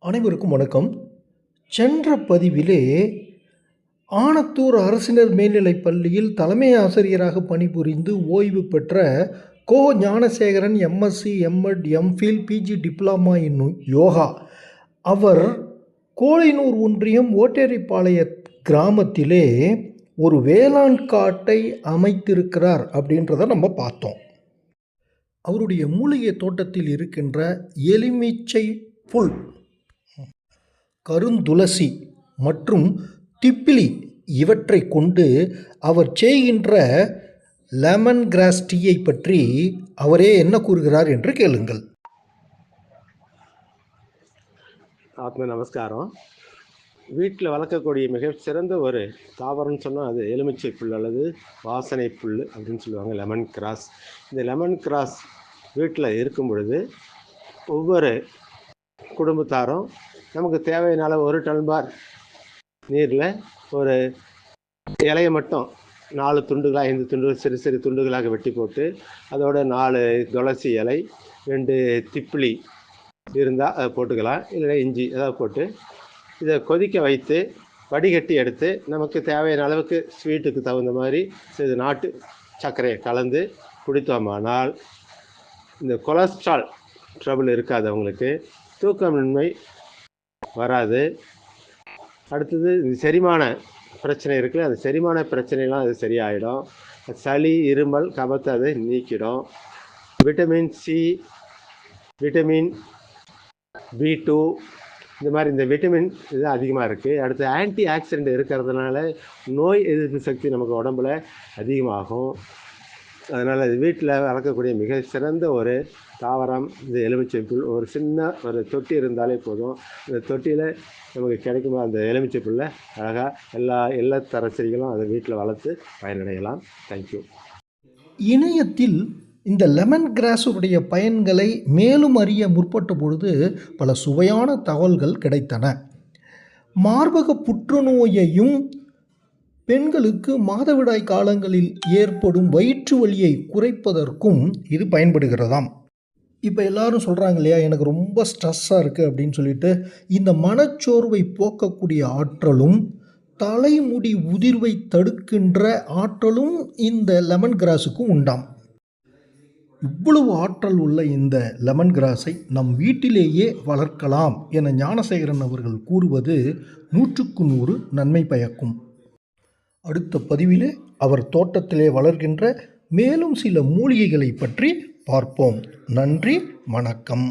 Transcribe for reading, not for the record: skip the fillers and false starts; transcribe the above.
அனைவருக்கும் வணக்கம். சென்ற பதிவிலே ஆனத்தூர் அரசினர் மேல்நிலைப் பள்ளியில் தலைமை ஆசிரியராக பணிபுரிந்து ஓய்வு பெற்ற Ko Gnanasekaran MSc, MEd, MPhil, PG diploma in yoga அவர் கோழினூர் ஒன்றியம் ஓட்டேரிப்பாளைய கிராமத்திலே ஒரு வேளாண் காட்டை அமைத்திருக்கிறார் அப்படின்றத நம்ம பார்த்தோம். அவருடைய மூலிகை தோட்டத்தில் இருக்கின்ற எலுமிச்சை புல், கருந்துளசி மற்றும் திப்பிலி இவற்றை கொண்டு அவர் செய்கின்ற லெமன் கிராஸ் டீயை பற்றி அவரே என்ன கூறுகிறார் என்று கேளுங்கள். ஆத்ம நமஸ்காரம். வீட்டில் வளர்க்கக்கூடிய மிக சிறந்த ஒரு தாவரம்னு சொன்னால் அது எலுமிச்சை புல் அல்லது வாசனை புல் அப்படின்னு சொல்லுவாங்க, லெமன் கிராஸ். இந்த லெமன் கிராஸ் வீட்டில் இருக்கும் பொழுது ஒவ்வொரு குடும்பத்தாரும் நமக்கு தேவையினால ஒரு டன்பார் நீரில் ஒரு இலையை மட்டும் 4 துண்டுகளாக 5 துண்டுகள் சிறு சிறு துண்டுகளாக வெட்டி போட்டு அதோட 4 துளசி இலை 2 திப்பிலி இருந்தால் அதை போட்டுக்கலாம், இல்லைன்னா இஞ்சி ஏதாவது போட்டு இதை கொதிக்க வைத்து வடிகட்டி எடுத்து நமக்கு தேவையான அளவுக்கு ஸ்வீட்டுக்கு தகுந்த மாதிரி சிறிது நாட்டு சர்க்கரையை கலந்து குடித்தோமானால் இந்த கொலஸ்ட்ரால் ட்ரபிள் இருக்காது, அவங்களுக்கு தூக்கமின்மை வராது. அடுத்தது செரிமான பிரச்சனை இருக்குது, அந்த செரிமான பிரச்சனைலாம் அது சரியாயிடும். சளி, இருமல், கபத்தை அதை நீக்கிடும். விட்டமின் சி, விட்டமின் B2 இந்த மாதிரி இந்த விட்டமின் இது அதிகமாக இருக்குது. அடுத்து ஆன்டி ஆக்சிடென்ட் இருக்கிறதுனால நோய் எதிர்ப்பு சக்தி நமக்கு உடம்புல அதிகமாகும். அதனால் இது வீட்டில் வளர்க்கக்கூடிய மிக சிறந்த ஒரு தாவரம் இந்த எலுமிச்சை புல். ஒரு சின்ன ஒரு தொட்டி இருந்தாலே போதும். இந்த தொட்டியில் நமக்கு கிடைக்கும் அந்த எலுமிச்சை புல்லை அழகாக எல்லா தரசரிகளும் அதை வீட்டில் வளர்த்து பயனடையலாம். தேங்க்யூ. இணையத்தில் இந்த லெமன் கிராஸுடைய பயன்களை மேலும் அறிய முற்பட்ட பொழுது பல சுவையான தகவல்கள் கிடைத்தன. மார்பக புற்றுநோயையும் பெண்களுக்கு மாதவிடாய் காலங்களில் ஏற்படும் வயிற்று வலியை குறைப்பதற்கும் இது பயன்படுகிறதாம். இப்போ எல்லாரும் சொல்கிறாங்க இல்லையா, எனக்கு ரொம்ப ஸ்ட்ரெஸ்ஸாக இருக்குது அப்படின்னு சொல்லிட்டு, இந்த மனச்சோர்வை போக்கக்கூடிய ஆற்றலும் தலைமுடி உதிர்வை தடுக்கின்ற ஆற்றலும் இந்த லெமன் கிராஸுக்கும் உண்டாம். இவ்வளவு ஆற்றல் உள்ள இந்த லெமன் கிராஸை நம் வீட்டிலேயே வளர்க்கலாம் என ஞானசேகரன் அவர்கள் கூறுவது 100க்கு 100 நன்மை பயக்கும். அடுத்த பதிவிலே அவர் தோட்டத்திலே வளர்கின்ற மேலும் சில மூலிகைகளை பற்றி பார்ப்போம். நன்றி, வணக்கம்.